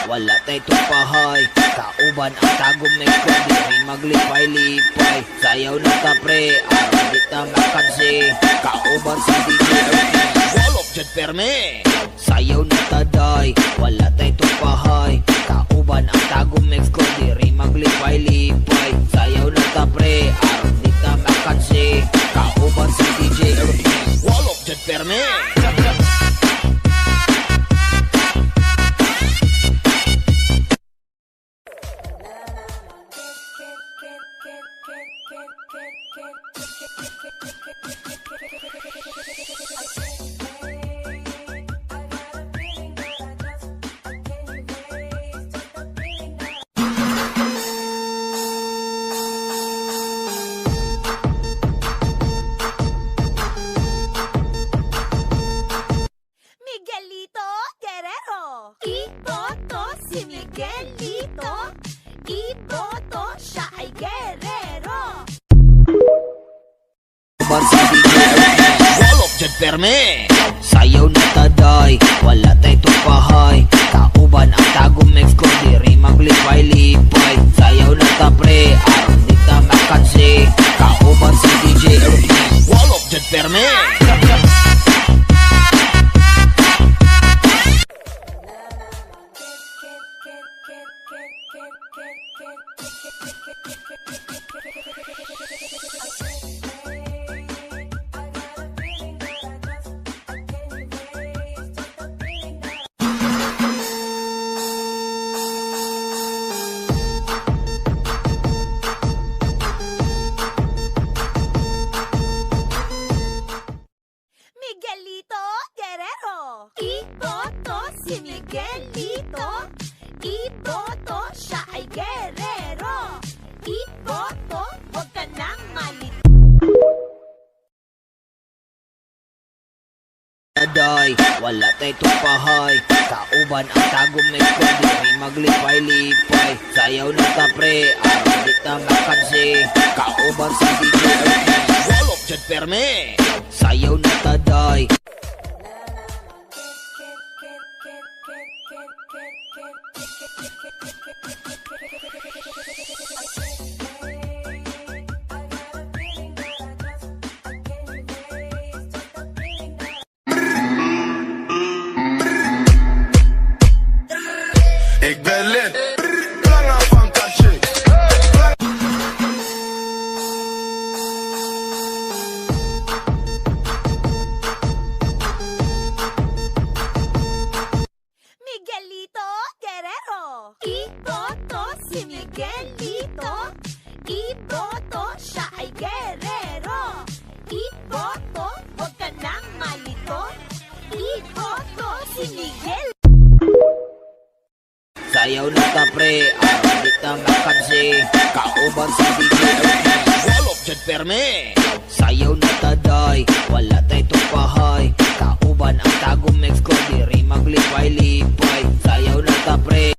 wala tay tupahay. Kauban ang tagong may kodi, ay maglipay-lipay. Sayaw na ta pre, aron di ta makansi. Kauban sa DJ Ernie, walok dyan perme. Sayaw na ta day, wala tay tupahay. Kauban ang tagong may kodi, ay maglipay-lipay. Sayaw na ta pre, aron di ta makansi. Kauban sa DJ Ernie, walok dyan perme. Miguelito Guerrero. Iboto si Miguelito. Iboto siya ay Guerrero. Bansa DJ Ernie, walok dyan perme. Sayaw na taday, wala tay tupahay. Kauban ang tagong mix ko, diri maglipay-lipay. Sayaw na ta pre, aron di ta makansi. Kauban si DJ Ernie, walok dyan perme. Miguelito Guerrero. Iboto si Miguelito. Iboto siya ay Guerrero. Iboto, huwag ka nang malito. Taday, wala tay tupahay. Kauban ang tagong mix ko, diri maglipay-lipay. Sayaw na ta pre, aron di ta makansi. Kauban si DJ Ernie, walok dyan perme. Sayaw na taday. Ik ben lid, langer van Tachi. Miguelito Guerrero. Iboto si Miguelito. Iboto siya ay Guerrero. Iboto, huwag ka nang malito. Iboto si Miguel. Sayaw na ta pre, aron di ta makansi. Kauban sa DJ Ernie, walok dyan perme. Sayaw na taday, wala tay tupahay. Kauban ang tagong mix ko, diri maglipay-lipay. Sayaw na ta pre.